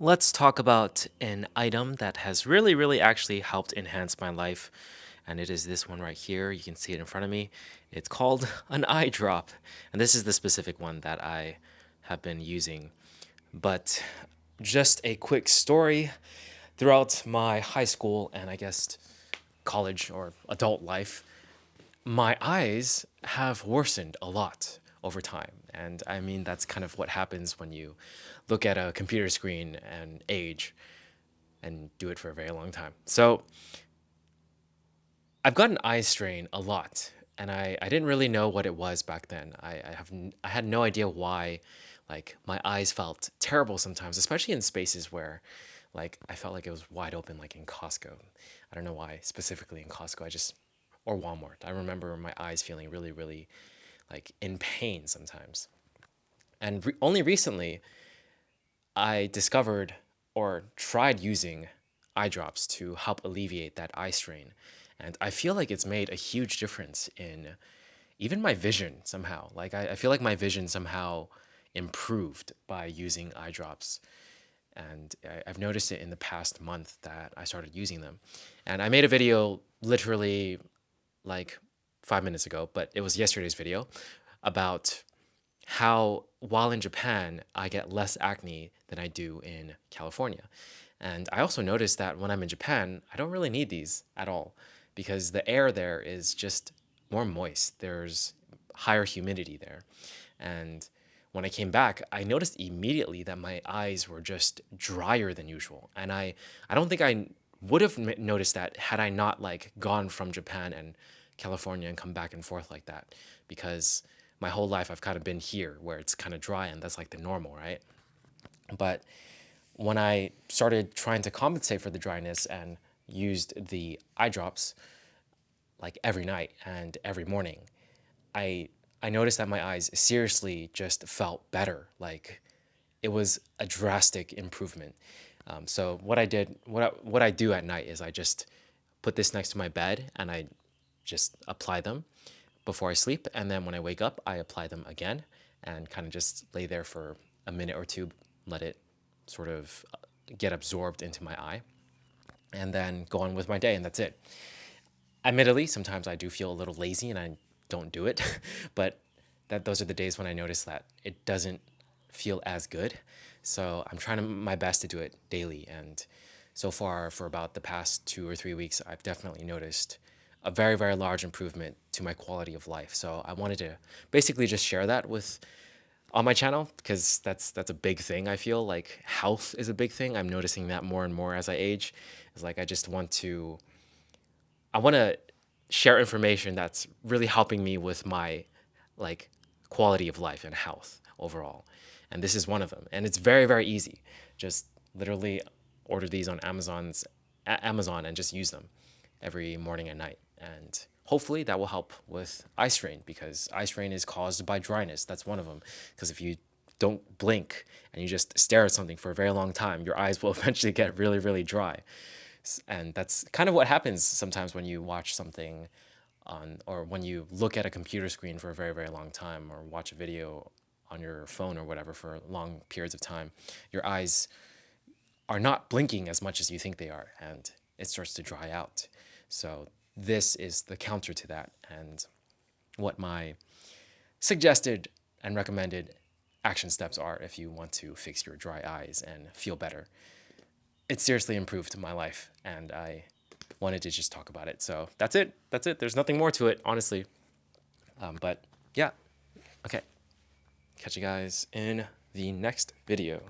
let's talk about an item that has really actually helped enhance my life. And it is this one right here. You can see it in front of me. It's called an eye drop. And this is the specific one that I have been using. But just a quick story throughout my high school and I guess college or adult life, my eyes have worsened a lot over time. And I mean, that's kind of what happens when you look at a computer screen and age and do it for a very long time. So I've gotten eye strain a lot, and I didn't really know what it was back then. I had no idea why, like my eyes felt terrible sometimes, especially in spaces where, like I felt like it was wide open, like in Costco. I don't know why specifically in Costco. I just or Walmart. I remember my eyes feeling really like in pain sometimes. And only recently I discovered or tried using eye drops to help alleviate that eye strain. And I feel like it's made a huge difference in even my vision somehow. Like, I feel like my vision somehow improved by using eye drops. And I've noticed it in the past month that I started using them. And I made a video literally like 5 minutes ago, but it was yesterday's video about how while in Japan, I get less acne than I do in California. And I also noticed that when I'm in Japan, I don't really need these at all because the air there is just more moist. There's higher humidity there. And when I came back, I noticed immediately that my eyes were just drier than usual. And I don't think I would have noticed that had I not like gone from Japan and California and come back and forth like that because my whole life I've kind of been here where it's kind of dry and that's like the normal, right? But when I started trying to compensate for the dryness and used the eye drops like every night and every morning, I I noticed that my eyes seriously just felt better. Like it was a drastic improvement. So what I do at night is I just put this next to my bed and I just apply them before I sleep, and then when I wake up, I apply them again and kind of just lay there for a minute or two, let it sort of get absorbed into my eye, and then go on with my day, and that's it. Admittedly, sometimes I do feel a little lazy and I don't do it, but those are the days when I notice that it doesn't feel as good. So I'm trying my best to do it daily, and so far for about the past 2 or 3 weeks, I've definitely noticed a very large improvement to my quality of life. So I wanted to basically just share that with on my channel because that's a big thing. I feel like health is a big thing. I'm noticing that more and more as I age. It's like I want to share information that's really helping me with my like quality of life and health overall. And this is one of them. And it's very easy. Just literally order these on Amazon and just use them every morning and night. And hopefully that will help with eye strain because eye strain is caused by dryness. That's one of them. Because if you don't blink and you just stare at something for a very long time, your eyes will eventually get really dry. And that's kind of what happens sometimes when you watch something on, or when you look at a computer screen for a very long time, or watch a video on your phone or whatever for long periods of time. Your eyes are not blinking as much as you think they are, and it starts to dry out. So this is the counter to that, and what my suggested and recommended action steps are if you want to fix your dry eyes and feel better. It seriously improved my life, and I wanted to just talk about it. So that's it. That's it. There's nothing more to it, honestly. But yeah, okay. Catch you guys in the next video.